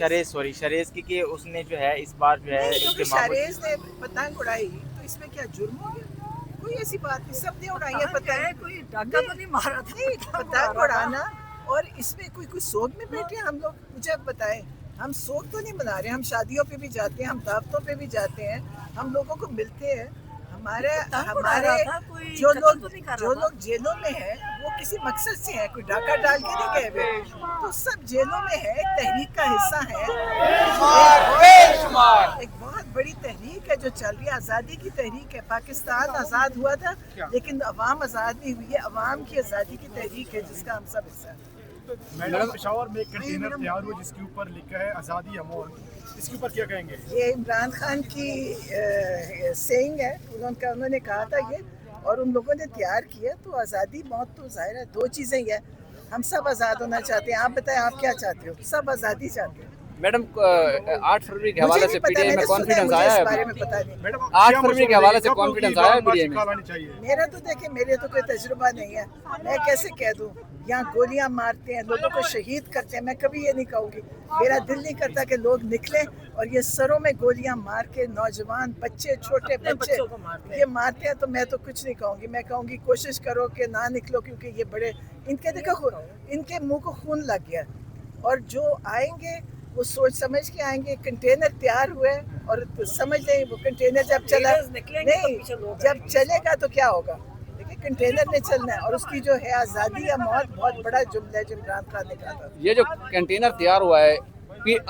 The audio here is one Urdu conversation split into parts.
شریز کی کہ اس نے جو ہے اس بار جو ہے کیونکہ شریز نے پتنگ اڑائی تو اس میں کیا جرم ہو گیا؟ کوئی ایسی بات نہیں، سب نے اڑائی ہے پتنگ، کوئی ڈاکہ تو نہیں مارا تھا، پتنگ اڑانا اور اس میں کوئی سوگ میں بیٹھے ہم لوگ، مجھے اب بتائیں، ہم سوگ تو نہیں منا رہے، ہم شادیوں پہ بھی جاتے ہیں، ہم دعوتوں پہ بھی جاتے ہیں، ہم لوگوں کو ملتے ہیں، ہمارے جو لوگ جیلوں میں ہیں وہ کسی مقصد سے ہیں، کوئی ڈاکہ ڈال کے نہیں گئے ہوئے، تو سب جیلوں میں ہے، ایک تحریک کا حصہ ہے، ایک بہت بڑی تحریک ہے جو چل رہی ہے، آزادی کی تحریک ہے، پاکستان آزاد ہوا تھا لیکن عوام آزاد نہیں ہوئی ہے، عوام کی آزادی کی تحریک ہے جس کا ہم سب حصہ ہیں۔ میڈم پشاور میں ایک کنٹینر تیار ہوا جس کے اوپر لکھا ہے آزادی امول، اس کے اوپر کیا کہیں گے؟ یہ عمران خان کی سینگ ہے، انہوں نے کہا تھا یہ، اور ان لوگوں نے تیار کیا، تو آزادی موت تو ظاہر ہے دو چیزیں ہی ہیں، ہم سب آزاد ہونا چاہتے ہیں، آپ بتائیں آپ کیا چاہتے ہو؟ سب آزادی چاہتے ہیں۔ میڈم 8 فروری کے حوالے سے پی ٹی آئی میں کانفیڈنس آیا ہے؟ بارے میں پتا نہیں، 8 فروری کے حوالے سے کانفیڈنس آیا ہے پی ٹی آئی میں؟ میرا تو دیکھیں، میرے تو کوئی تجربہ نہیں ہے، میں کیسے کہہ دوں؟ یہاں گولیاں مارتے ہیں، لوگوں کو شہید کرتے ہیں، میں کبھی یہ نہیں کہوں گی، میرا دل نہیں کرتا کہ لوگ نکلیں اور یہ سروں میں گولیاں مار کے نوجوان بچے، چھوٹے بچے یہ مارتے ہیں، تو میں تو کچھ نہیں کہوں گی، میں کہوں گی کوشش کرو کہ نہ نکلو، کیونکہ یہ بڑے ان کے دیکھو ان کے منہ کو خون لگ گیا، اور جو آئیں گے وہ سوچ سمجھ کے آئیں گے، کنٹینر تیار ہوئے اور سمجھ لیں وہ کنٹینر جب چلا نہیں، جب چلے گا تو کیا ہوگا؟ دیکھیں کنٹینر نے چلنا ہے، اور اس کی جو ہے آزادی یا موت بہت بڑا جملہ ہے جو عمران خان نے کہا تھا۔ یہ جو کنٹینر تیار ہوا ہے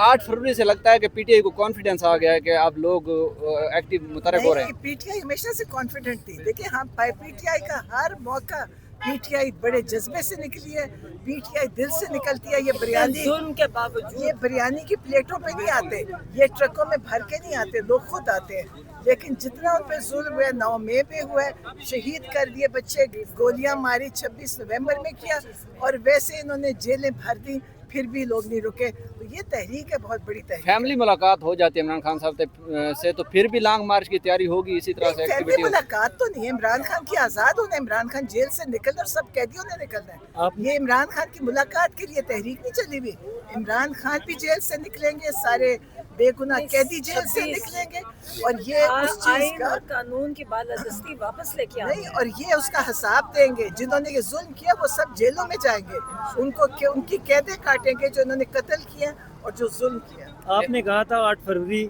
8 فروری سے لگتا ہے کہ پی ٹی آئی کو کانفیڈنس آ گیا ہے کہ اب لوگ ایکٹیو متحرک ہو رہے ہیں۔ پی ٹی آئی ہمیشہ سے کانفیڈنٹ تھی، دیکھیں ہم پی ٹی آئی کا ہر موقع، پی ٹی آئی بڑے جذبے سے نکلی ہے، پی ٹی آئی دل سے نکلتی ہے، یہ بریانی ظلم کے باوجود یہ بریانی کی پلیٹوں پہ نہیں آتے، یہ ٹرکوں میں بھر کے نہیں آتے، لوگ خود آتے ہیں، لیکن جتنا ان پہ ظلم ہوا ہے، 9 مئی پہ ہوا ہے، شہید کر دیے بچے، گولیاں ماری 26 نومبر میں کیا، اور ویسے انہوں نے جیلیں بھر دی، پھر بھی لوگ نہیں رکے، تو یہ تحریک ہے، بہت بڑی تحریک ہے۔ فیملی ملاقات ہو جاتی ہے عمران خان صاحب سے تو پھر بھی لانگ مارچ کی تیاری ہوگی اسی طرح سے؟ فیملی ملاقات تو نہیں ہے، عمران خان کی آزاد ہونا ہے، عمران خان جیل سے نکل اور سب قیدیوں نے نکلنا ہے، یہ عمران خان کی ملاقات کے لیے تحریک نہیں چلی ہوئی، عمران خان بھی جیل سے نکلیں گے، سارے بے گناہ قیدی جیل سے نکلیں گے، اور یہ اس چیز کا قانون کی بالادستی واپس لے کے نہیں، اور یہ اس کا حساب دیں گے، جنہوں نے یہ ظلم کیا وہ سب جیلوں میں جائیں گے، ان کی قیدیں کاٹیں گے جو انہوں نے قتل کیا اور جو ظلم کیا۔ آپ نے کہا تھا 8 فروری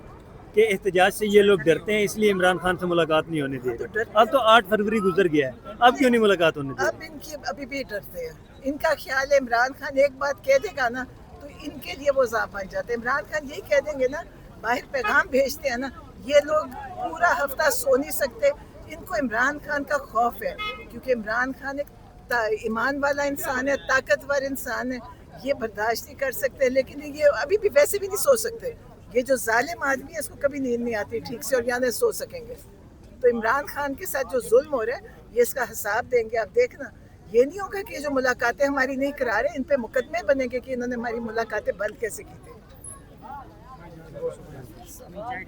کے احتجاج سے یہ لوگ ڈرتے ہیں، اس لیے عمران خان سے ملاقات نہیں ہونے دے رہے، اب تو 8 فروری گزر گیا ہے، اب کیوں نہیں ملاقات ہونے دے رہے؟ اب ان کی ابھی بھی ڈرتے ہیں، ان کا خیال ہے عمران خان ایک بات کہہ دے گا نا تو ان کے لیے وہ ضعف بن جاتے ہیں، عمران خان یہی کہہ دیں گے نا، باہر پیغام بھیجتے ہیں نا، یہ لوگ پورا ہفتہ سو نہیں سکتے، ان کو عمران خان کا خوف ہے، کیونکہ عمران خان ایک ایمان والا انسان ہے، طاقتور انسان ہے، یہ برداشت نہیں کر سکتے، لیکن یہ ابھی بھی ویسے بھی نہیں سو سکتے، یہ جو ظالم آدمی ہے اس کو کبھی نیند نہیں آتی ٹھیک سے، اور یہاں نہیں سو سکیں گے، تو عمران خان کے ساتھ جو ظلم ہو رہا ہے یہ اس کا حساب دیں گے، آپ دیکھنا، یہ نہیں ہوگا کہ جو ملاقاتیں ہماری نہیں کرا رہے ان پہ مقدمے بنیں گے کہ انہوں نے ہماری ملاقاتیں بند کیسے کی تھی۔